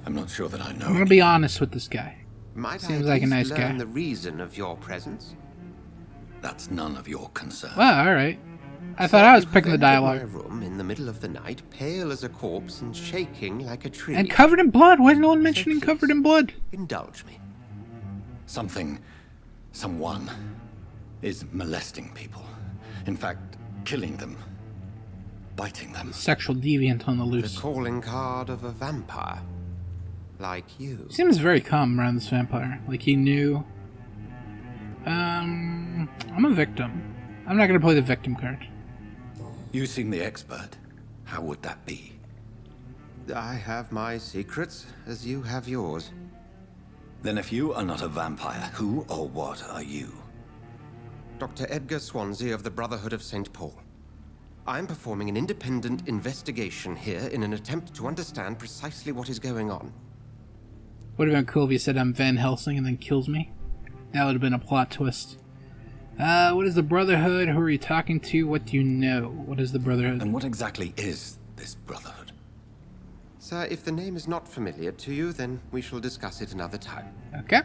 I'm not sure that I know. I'm gonna be honest with this guy. Might Seems I like a at nice least learn guy. the reason of your presence? That's none of your concern. Well, alright. I thought I was You picking the have entered dialogue. my room in the middle of the night, pale as a corpse and shaking like a tree. And covered in blood. Why is no one mentioning covered in blood? Indulge me. Someone is molesting people. In fact, killing them. Biting them. Sexual deviant on the The loose. calling card of a vampire. Like you. Seems very calm around this vampire. Like he knew. I'm a victim. I'm not gonna play the victim card. You seem the expert. How would that be? I have my secrets, as you have yours. Then if you are not a vampire, who or what are you? Dr. Edgar Swansea of the Brotherhood of St. Paul. I'm performing an independent investigation here in an attempt to understand precisely what is going on. Would have been cool if he said I'm Van Helsing and then kills me. That would have been a plot twist. What is the Brotherhood? Who are you talking to? What do you know? What is the Brotherhood? And what exactly is this brotherhood? Sir, if the name is not familiar to you, then we shall discuss it another time. Okay.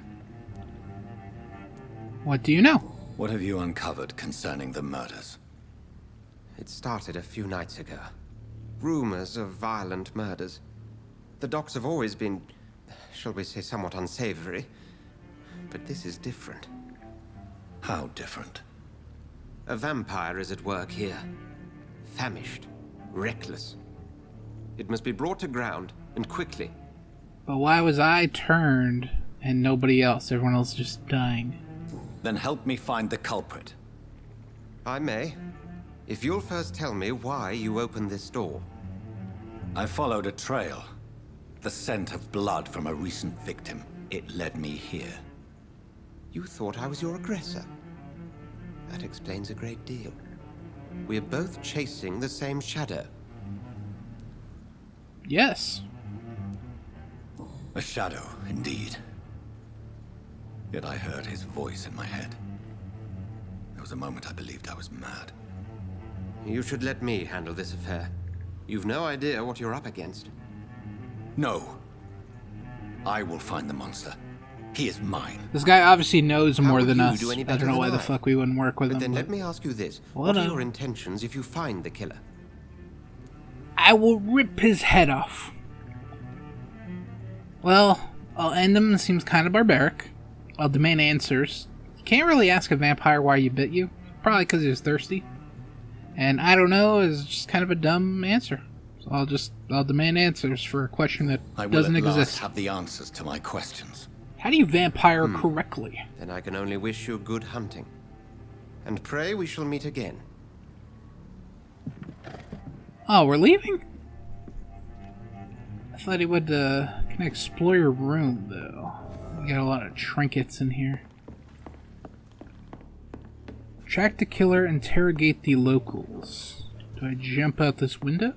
What do you know? What have you uncovered concerning the murders? It started a few nights ago. Rumors of violent murders. The docks have always been, shall we say, somewhat unsavory. But this is different. How different? A vampire is at work here. Famished. Reckless. It must be brought to ground, and quickly. But why was I turned and nobody else? Everyone else just dying. Then help me find the culprit. I may. If you'll first tell me why you opened this door. I followed a trail. The scent of blood from a recent victim. It led me here. You thought I was your aggressor. That explains a great deal. We're both chasing the same shadow. Yes. A shadow, indeed. Yet I heard his voice in my head. There was a moment I believed I was mad. You should let me handle this affair. You've no idea what you're up against. No. I will find the monster. He is mine. This guy obviously knows more than us. Do any I better don't know why than the I? fuck we wouldn't work with But him. then let me ask you this. What What are a- your intentions if you find the killer? I will rip his head off. Well, I'll end him. Seems kind of barbaric. I'll demand answers. You can't really ask a vampire why you bit you. Probably because he was thirsty. And I don't know is just kind of a dumb answer. So I'll demand answers for a question that I will doesn't at last exist. have the answers to my questions. How do you vampire correctly? Then I can only wish you good hunting. And pray we shall meet again. Oh, we're leaving? I thought he would, can explore your room, though. We got a lot of trinkets in here. Track the killer, interrogate the locals. Do I jump out this window?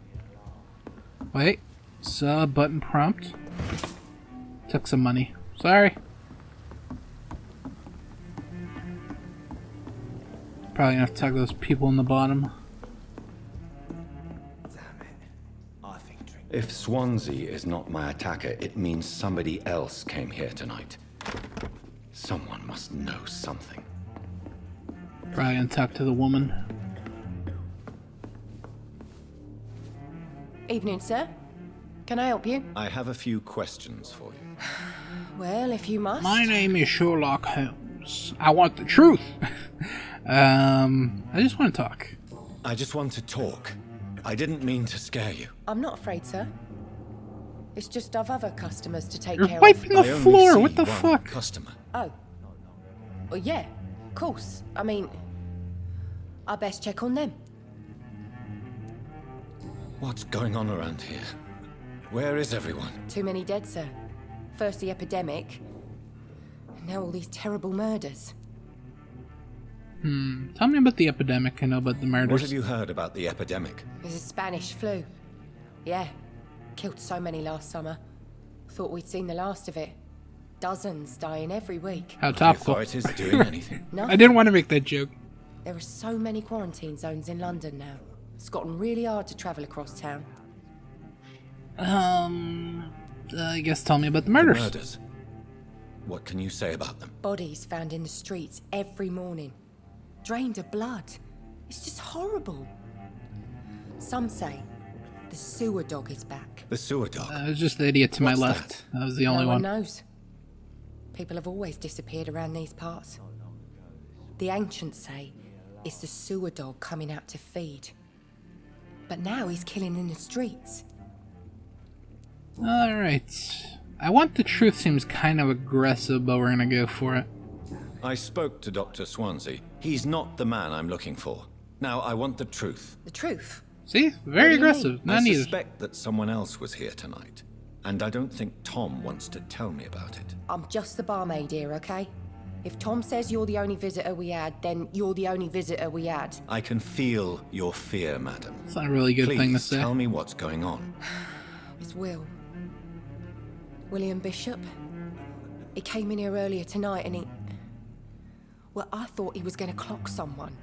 Wait. Saw a button prompt. Took some money. Sorry. Probably gonna have to talk to those people in the bottom. If Swansea is not my attacker, it means somebody else came here tonight. Someone must know something. Probably gonna talk to the woman. Evening, sir. Can I help you? I have a few questions for you. Well, if you must. My name is Sherlock Holmes. I want the truth. I just want to talk. I just want to talk. I didn't mean to scare you. I'm not afraid, sir. It's just I've other customers to take You're care wiping of. the I only floor. see What the one fuck? Customer. Oh. Well, yeah, of course. I mean, I best check on them. What's going on around here? Where is everyone? Too many dead, sir. First the epidemic, and now all these terrible murders. Tell me about the epidemic. I know about the What murders. have you heard about the epidemic? There's a Spanish flu. Yeah, killed so many last summer. Thought we'd seen the last of it. Dozens dying every week. How Are the topical. authorities doing anything? Nothing. I didn't want to make that joke. There are so many quarantine zones in London now. It's gotten really hard to travel across town. I guess tell me about the murders. The murders. What can you say about them? Bodies found in the streets every morning. Drained of blood. It's just horrible. Some say the sewer dog is back. The sewer dog. It was just the idiot to my What's left. That was the only No one. one knows. People have always disappeared around these parts. The ancients say it's the sewer dog coming out to feed. But now he's killing in the streets. Alright. I want the truth seems kind of aggressive, but we're gonna go for it. I spoke to Dr. Swansea. He's not the man I'm looking for. Now, I want the truth. The truth? See? Very What do you aggressive. mean? Not I needed. suspect that someone else was here tonight. And I don't think Tom wants to tell me about it. I'm just the barmaid here, okay? If Tom says you're the only visitor we had, then you're the only visitor we had. I can feel your fear, madam. It's not a really good Please thing to say. tell me what's going on. It's Will. William Bishop. He came in here earlier tonight and he... Well, I thought he was going to clock someone.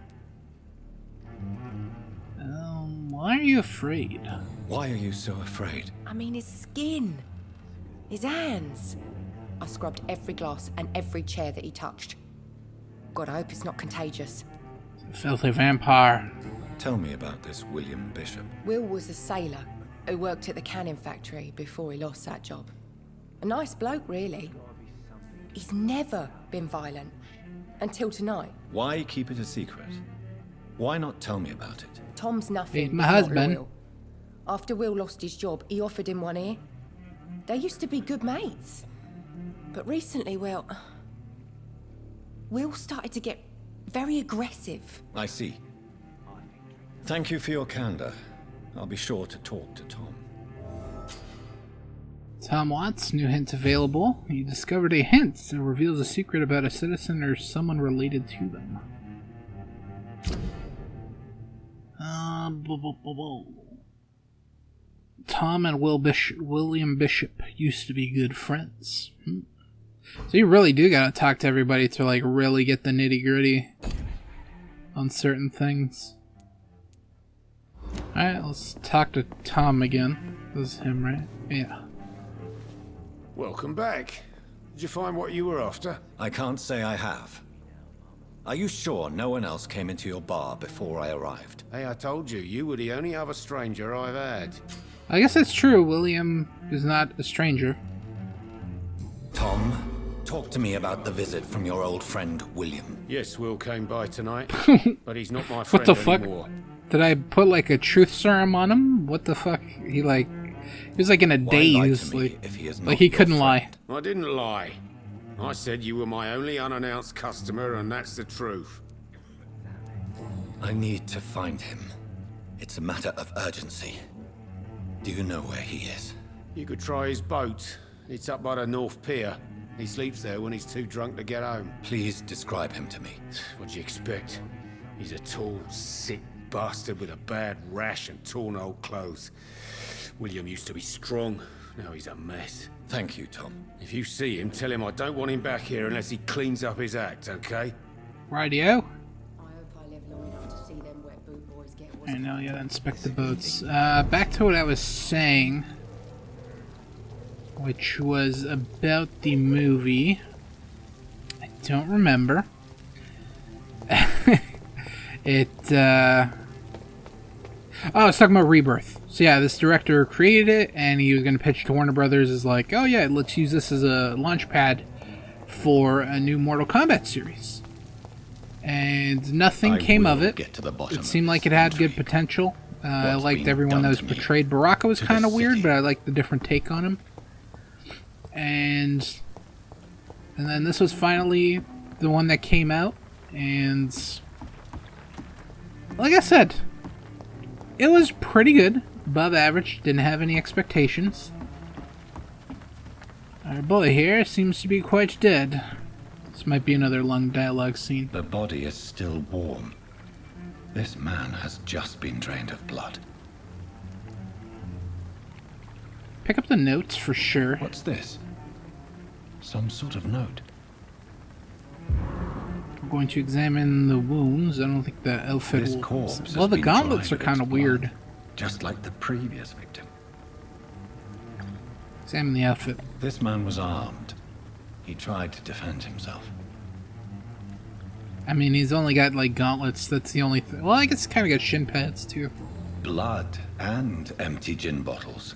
Why are you afraid? Why are you so afraid? I mean, his skin. His hands. I scrubbed every glass and every chair that he touched. God, I hope it's not contagious. Filthy vampire. Tell me about this William Bishop. Will was a sailor who worked at the canning factory before he lost that job. A nice bloke, really. He's never been violent. Until tonight. Why keep it a secret? Why not tell me about it? Tom's nothing. He's my if not husband. loyal. After Will lost his job, he offered him one ear. They used to be good mates. But recently, Will started to get very aggressive. I see. Thank you for your candor. I'll be sure to talk to Tom. Tom Watts, new hint available. You discovered a hint that reveals a secret about a citizen or someone related to them. Tom and William Bishop used to be good friends. So you really do gotta talk to everybody to like really get the nitty gritty on certain things. Alright, let's talk to Tom again. This is him, right? Yeah. Welcome back. Did you find what you were after? I can't say I have. Are you sure no one else came into your bar before I arrived? Hey, I told you, you were the only other stranger I've had. I guess that's true. William is not a stranger. Tom, talk to me about the visit from your old friend, William. Yes, Will came by tonight, but he's not my What friend the fuck? anymore. Did I put like a truth serum on him? What the fuck? He was like in a daze, like he couldn't lie. I didn't lie. I said you were my only unannounced customer, and that's the truth. I need to find him. It's a matter of urgency. Do you know where he is? You could try his boat. It's up by the North Pier. He sleeps there when he's too drunk to get home. Please describe him to me. What'd you expect? He's a tall, sick bastard with a bad rash and torn old clothes. William used to be strong. Now he's a mess. Thank you, Tom. If you see him, tell him I don't want him back here unless he cleans up his act, okay? Rightio. I hope I live long enough to see them wet boot boys get what's I know, you gotta inspect the boats. Back to what I was saying, which was about the movie. I don't remember. Oh, I was talking about Rebirth. So yeah, this director created it, and he was going to pitch to Warner Brothers as like, oh yeah, let's use this as a launch pad for a new Mortal Kombat series. And nothing came of it. It seemed like it had good potential. I liked everyone that was portrayed. Baraka was kind of weird, but I liked the different take on him. And then this was finally the one that came out, and like I said, it was pretty good, above average, didn't have any expectations. Our boy here seems to be quite dead. This might be another long dialogue scene. The body is still warm. This man has just been drained of blood. Pick up the notes for sure. What's this? Some sort of note. We're going to examine the wounds. I don't think the outfit This will... corpse has Well, the been gauntlets dried are of kind of its weird. blood, just like the previous victim. Examine the outfit. This man was armed. He tried to defend himself. I mean, he's only got, like, gauntlets. That's the only thing. Well, I guess he's kind of got shin pads, too. Blood and empty gin bottles.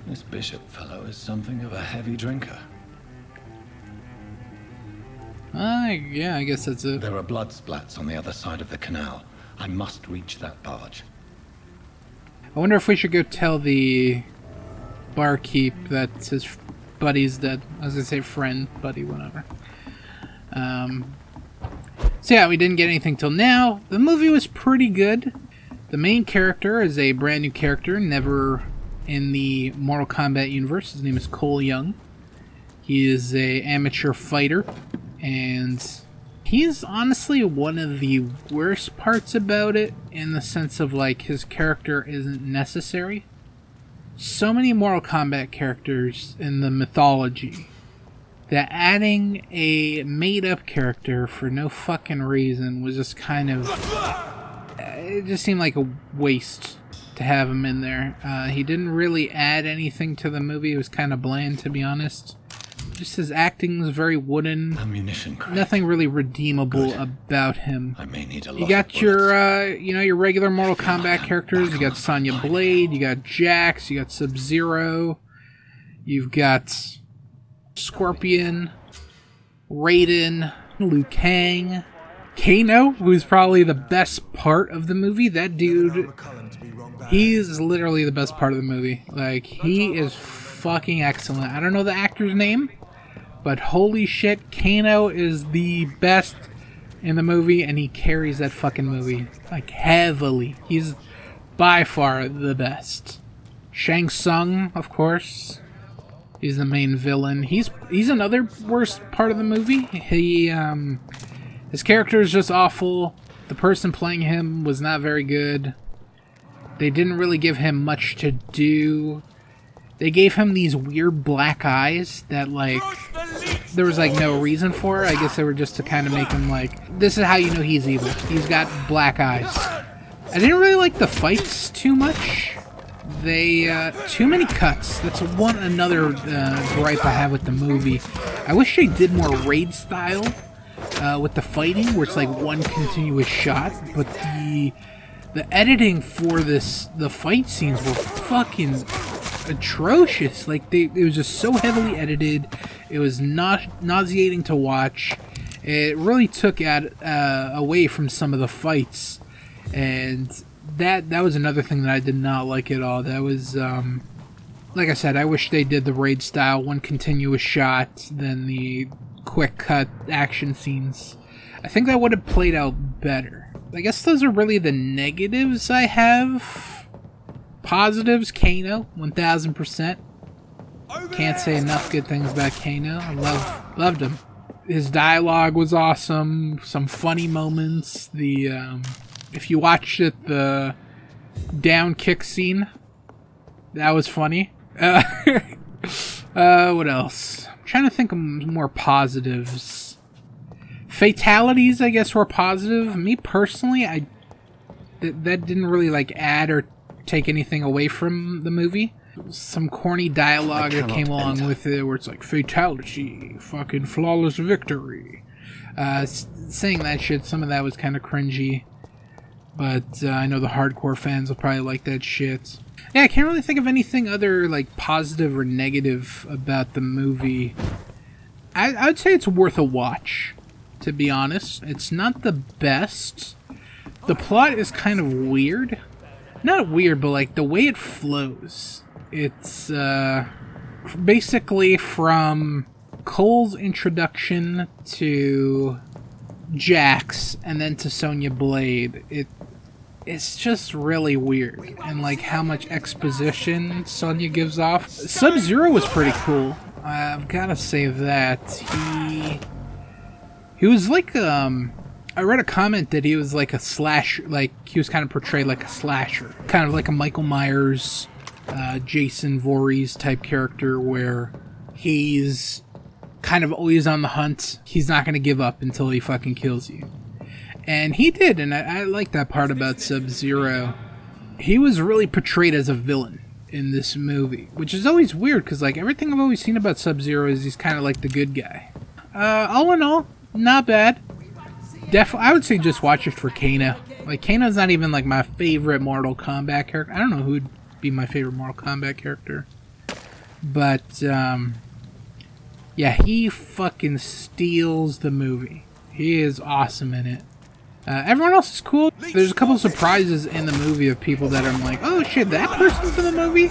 This bishop fellow is something of a heavy drinker. Yeah, I guess that's it. There are blood splats on the other side of the canal. I must reach that barge. I wonder if we should go tell the barkeep that his buddy's dead. I was gonna say friend, buddy, whatever. So yeah, we didn't get anything till now. The movie was pretty good. The main character is a brand new character, never in the Mortal Kombat universe. His name is Cole Young. He is an amateur fighter, and he's honestly one of the worst parts about it, in the sense of like his character isn't necessary. So many Mortal Kombat characters in the mythology that adding a made-up character for no fucking reason was just kind of... It just seemed like a waste to have him in there. He didn't really add anything to the movie. It was kind of bland, to be honest. Just his acting was very wooden. Ammunition crate. Nothing really redeemable about him. I may need a lot You got of your, your regular Mortal Kombat characters. You got Sonya Blade. You got Jax. You got Sub-Zero. You've got Scorpion, Raiden, Liu Kang. Kano, who's probably the best part of the movie. That dude, he's literally the best part of the movie. Like, he is fucking excellent. I don't know the actor's name, but holy shit, Kano is the best in the movie, and he carries that fucking movie, like, heavily. He's by far the best. Shang Tsung, of course. He's the main villain. He's another worst part of the movie. His character is just awful. The person playing him was not very good. They didn't really give him much to do. They gave him these weird black eyes that, like, there was, like, no reason for. I guess they were just to kind of make him, like, this is how you know he's evil. He's got black eyes. I didn't really like the fights too much. They, too many cuts. That's another gripe I have with the movie. I wish they did more raid style with the fighting, where it's like one continuous shot, but the editing for the fight scenes were fucking atrocious. Like, it was just so heavily edited. It was not nauseating to watch. It really took away from some of the fights, and that was another thing that I did not like at all. That was, like I said, I wish they did the raid style, one continuous shot, then the quick cut action scenes. I think that would have played out better. I guess those are really the negatives I have. Positives, Kano, 1000%. Can't say enough good things about Kano. I loved him. His dialogue was awesome. Some funny moments. If you watched it, the down kick scene, that was funny. What else? I'm trying to think of more positives. Fatalities, I guess, were positive. Me personally, that didn't really, like, add or take anything away from the movie. Some corny dialogue that came along with it, where it's like, fatality, fucking flawless victory. Saying that shit, some of that was kind of cringy. But I know the hardcore fans will probably like that shit. Yeah, I can't really think of anything other, like, positive or negative about the movie. I would say it's worth a watch, to be honest. It's not the best. The plot is kind of weird. Not weird, but, like, the way it flows. It's basically from Cole's introduction to Jax and then to Sonya Blade. It's just really weird, and like how much exposition Sonya gives off. Sub-Zero was pretty cool. I've gotta say that he was like I read a comment that he was like a slash, like he was kind of portrayed like a slasher, kind of like a Michael Myers, Jason Voorhees type character, where he's kind of always on the hunt. He's not gonna give up until he fucking kills you. And he did, and I like that part about Sub-Zero. He was really portrayed as a villain in this movie, which is always weird, because like everything I've always seen about Sub-Zero is he's kind of like the good guy. All in all, not bad. I would say just watch it for Kano. Like, Kano's not even like my favorite Mortal Kombat character. I don't know who would be my favorite Mortal Kombat character. But, yeah, he fucking steals the movie. He is awesome in it. Everyone else is cool. There's a couple surprises in the movie of people that I'm like, oh shit, that person's in the movie?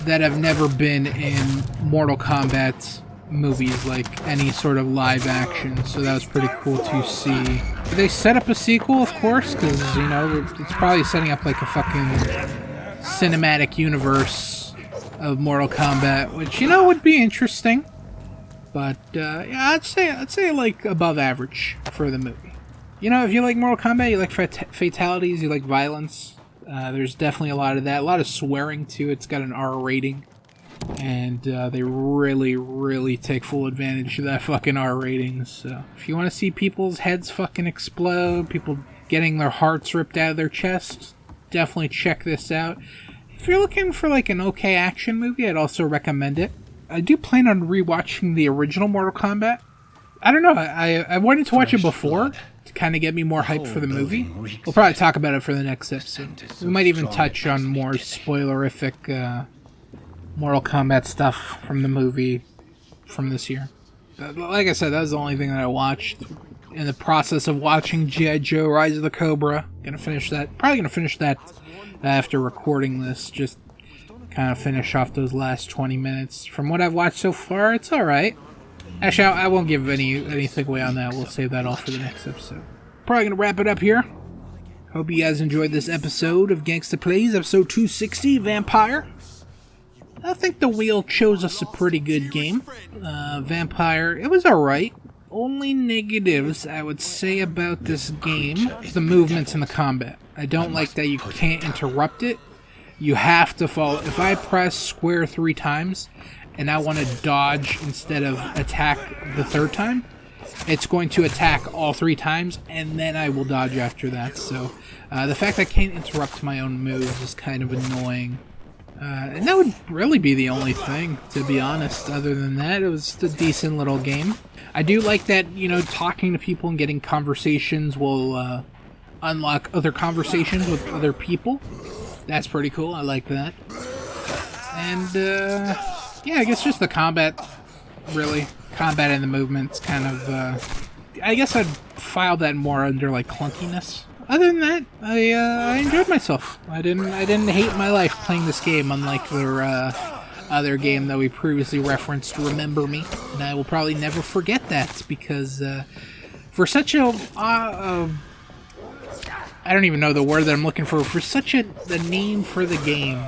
That have never been in Mortal Kombat movies, like any sort of live action. So that was pretty cool to see. They set up a sequel, of course, because, you know, it's probably setting up like a fucking cinematic universe of Mortal Kombat, which, you know, would be interesting. But, yeah, I'd say like above average for the movie. You know, if you like Mortal Kombat, you like fatalities, you like violence, there's definitely a lot of that. A lot of swearing, too. It's got an R rating. And they really, really take full advantage of that fucking R rating. So, if you want to see people's heads fucking explode, people getting their hearts ripped out of their chest, definitely check this out. If you're looking for, like, an okay action movie, I'd also recommend it. I do plan on rewatching the original Mortal Kombat. I don't know, I wanted to watch it before to kind of get me more hyped for the movie. We'll probably talk about it for the next episode. We might even touch on more spoilerific Mortal Kombat stuff from the movie from this year. Like I said, that was the only thing that I watched. in the process of watching G.I. Joe Rise of the Cobra. Gonna finish that. Probably gonna finish that after recording this. Just kind of finish off those last 20 minutes. From what I've watched so far, it's alright. Actually, I won't give anything away on that. We'll save that all for the next episode. Probably gonna wrap it up here. Hope you guys enjoyed this episode of Gangsta Plays, episode 260, Vampire. I think the wheel chose us a pretty good game. Vampire, it was alright. Only negatives I would say about this game is the movements and the combat. I don't like that you can't interrupt it. You have to follow. If I press square 3 times and I want to dodge instead of attack the 3rd time, it's going to attack all 3 times and then I will dodge after that. So the fact I can't interrupt my own moves is kind of annoying. And that would really be the only thing, to be honest. Other than that, it was a decent little game. I do like that, you know, talking to people and getting conversations will unlock other conversations with other people. That's pretty cool. I like that. And, yeah, I guess just the combat, really. Combat and the movements kind of, I guess I'd file that more under, like, clunkiness. Other than that, I enjoyed myself. I didn't hate my life playing this game, unlike the other game that we previously referenced, Remember Me. And I will probably never forget that, because for such a... I don't even know the word that I'm looking for. For such the name for the game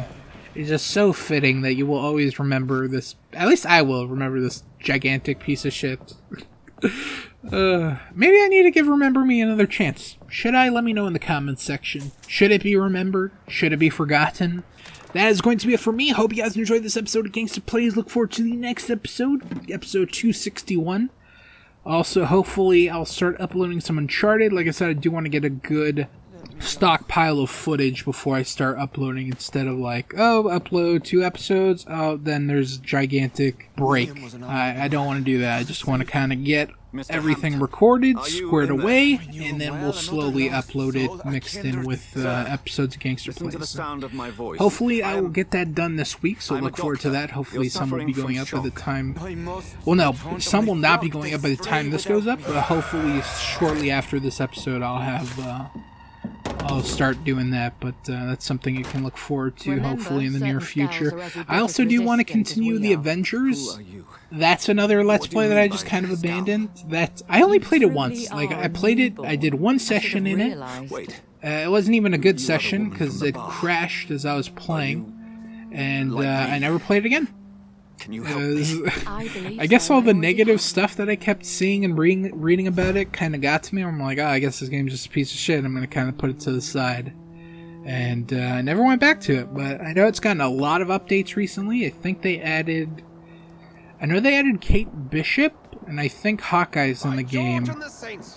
is just so fitting that you will always remember this. At least I will remember this gigantic piece of shit. Maybe I need to give Remember Me another chance. Should I? Let me know in the comments section. Should it be remembered? Should it be forgotten? That is going to be it for me. Hope you guys enjoyed this episode of Gangsta Plays. Look forward to the next episode, episode 261. Also, hopefully, I'll start uploading some Uncharted. Like I said, I do want to get a good stockpile of footage before I start uploading, instead of like, oh, upload 2 episodes, oh, then there's a gigantic break. I don't want to do that. I just want to kind of get everything recorded, squared away, and then we'll slowly upload it mixed in with episodes of Gangsta Plays. So hopefully I will get that done this week, so look forward to that. Hopefully some will be going up by the time... Well, no, some will not be going up by the time this goes up, but hopefully shortly after this episode I'll start doing that, but that's something you can look forward to, hopefully, in the near future. I also do want to continue the Avengers. That's another Let's Play that I just kind of abandoned. I only played it once. Like, I played it, I did 1 session in it. It wasn't even a good session, because it crashed as I was playing, and I never played it again. Can you help me? I guess all the negative stuff that I kept seeing and reading about it kind of got to me. I'm like, oh, I guess this game's just a piece of shit. I'm going to kind of put it to the side. And I never went back to it, but I know it's gotten a lot of updates recently. I think they added... I know they added Kate Bishop, and I think Hawkeye's in the game.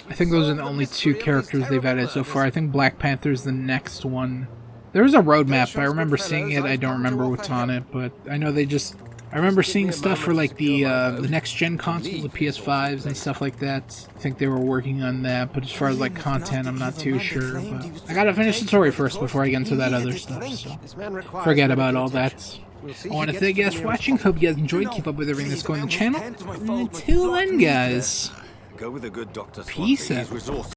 I think those are the only 2 characters they've added so far. I think Black Panther's the next one. There was a roadmap. I remember seeing it. I don't remember what's on it, but I know they just... I remember seeing stuff for like the next-gen consoles, the PS5s and stuff like that. I think they were working on that, but as far as like content, I'm not too sure. But I gotta finish the story first before I get into that other stuff, so forget about all that. I want to thank you guys for watching. Hope you guys enjoyed. Keep up with everything that's going on the channel. And until then, guys, peace out.